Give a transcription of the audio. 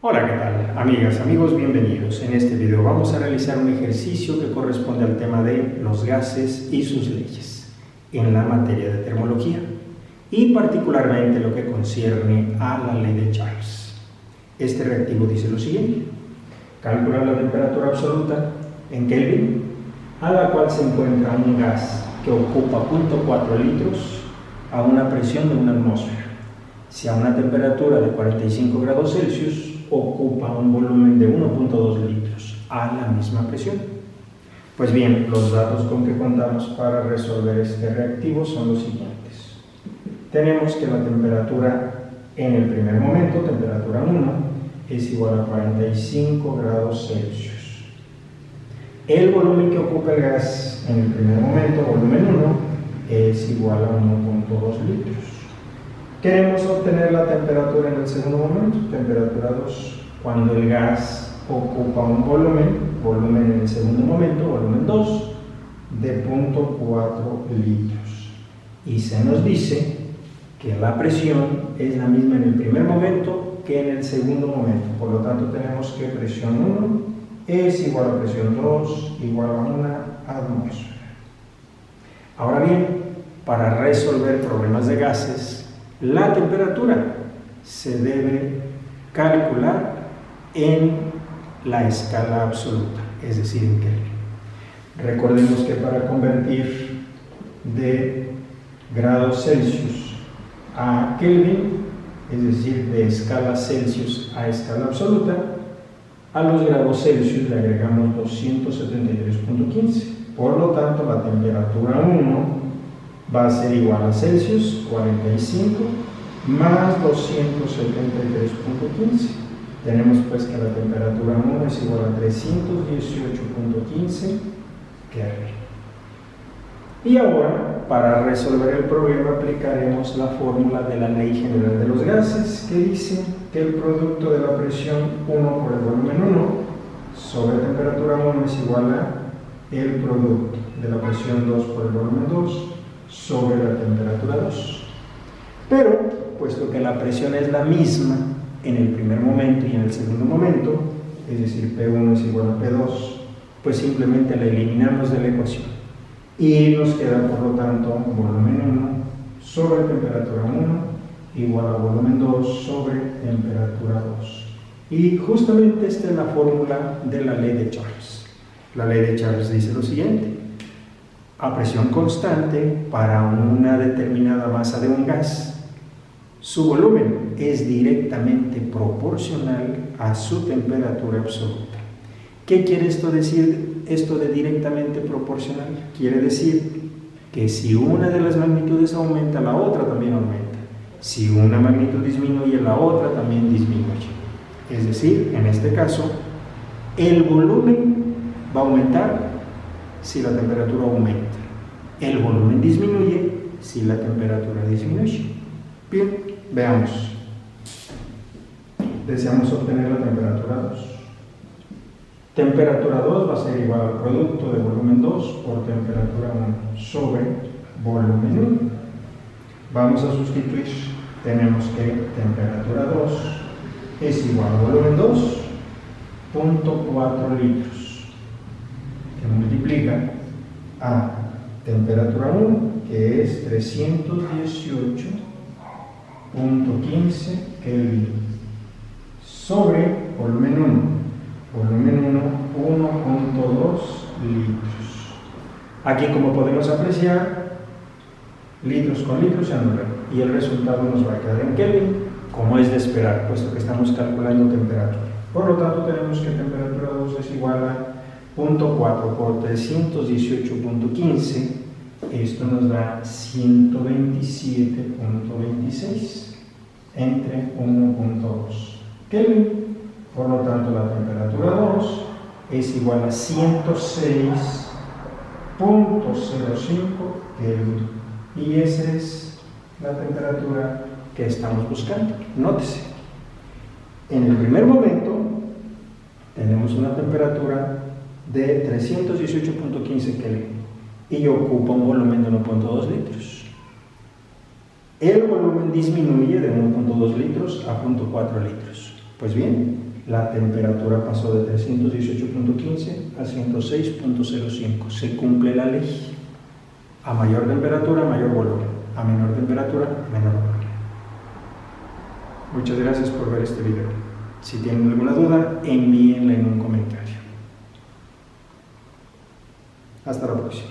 Hola, ¿qué tal? Amigas, amigos, bienvenidos. En este video vamos a realizar un ejercicio que corresponde al tema de los gases y sus leyes en la materia de termología y particularmente lo que concierne a la ley de Charles. Este reactivo dice lo siguiente: calcular la temperatura absoluta en Kelvin a la cual se encuentra un gas que ocupa 0.4 litros a una presión de una atmósfera. Si a una temperatura de 45 grados Celsius ocupa un volumen de 1.2 litros a la misma presión. Pues bien, los datos con que contamos para resolver este reactivo son los siguientes. Tenemos que la temperatura en el primer momento, temperatura 1, es igual a 45 grados Celsius. El volumen que ocupa el gas en el primer momento, volumen 1, es igual a 1.2 litros. Queremos obtener la temperatura en el segundo momento, temperatura 2, cuando el gas ocupa un volumen en el segundo momento, volumen 2, de 0.4 litros. Y se nos dice que la presión es la misma en el primer momento que en el segundo momento. Por lo tanto, tenemos que presión 1 es igual a presión 2 igual a una atmósfera. Ahora bien, para resolver problemas de gases, la temperatura se debe calcular en la escala absoluta, es decir, en Kelvin. Recordemos que para convertir de grados Celsius a Kelvin, es decir, de escala Celsius a escala absoluta, a los grados Celsius le agregamos 273.15. Por lo tanto, la temperatura 1 va a ser igual a Celsius 45 más 273.15. Tenemos pues que la temperatura 1 es igual a 318.15 Kelvin. Y ahora, para resolver el problema, aplicaremos la fórmula de la ley general de los gases, que dice que el producto de la presión 1 por el volumen 1 sobre temperatura 1 es igual a el producto de la presión 2 por el volumen 2 sobre la temperatura 2. Pero, puesto que la presión es la misma en el primer momento y en el segundo momento, es decir, P1 es igual a P2, pues simplemente la eliminamos de la ecuación. Y nos queda, por lo tanto, volumen 1 sobre temperatura 1 igual a volumen 2 sobre temperatura 2. Y justamente esta es la fórmula de la ley de Charles. La ley de Charles dice lo siguiente: a presión constante para una determinada masa de un gas, su volumen es directamente proporcional a su temperatura absoluta. ¿Qué quiere esto decir, esto de directamente proporcional? Quiere decir que si una de las magnitudes aumenta, la otra también aumenta. Si una magnitud disminuye, la otra también disminuye. Es decir, en este caso, el volumen va a aumentar si la temperatura aumenta. El volumen disminuye si la temperatura disminuye. Bien, veamos. Deseamos obtener la temperatura 2. Temperatura 2 va a ser igual al producto de volumen 2 por temperatura 1 sobre volumen 1. Vamos a sustituir. Tenemos que temperatura 2 es igual a volumen 2, 0.4 litros, que multiplica a temperatura 1, que es 318.15 Kelvin, sobre volumen 1. Volumen 1, 1.2 litros. Aquí, como podemos apreciar, litros con litros se anulan y el resultado nos va a quedar en Kelvin, como es de esperar, puesto que estamos calculando temperatura. Por lo tanto, tenemos que temperatura 2 es igual a 0.4 por 318.15. Esto nos da 127.26 entre 1.2 Kelvin. Por lo tanto, la temperatura 2 es igual a 106.05 Kelvin. Y esa es la temperatura que estamos buscando. Nótese, en el primer momento tenemos una temperatura de 318.15 Kelvin y ocupa un volumen de 1.2 litros. El volumen disminuye de 1.2 litros a 0.4 litros. Pues bien, La temperatura pasó de 318.15 a 106.05. Se cumple la ley. A mayor temperatura, mayor volumen. A menor temperatura, menor volumen. Muchas gracias por ver este video. Si tienen alguna duda, envíenla en un comentario. Hasta la próxima.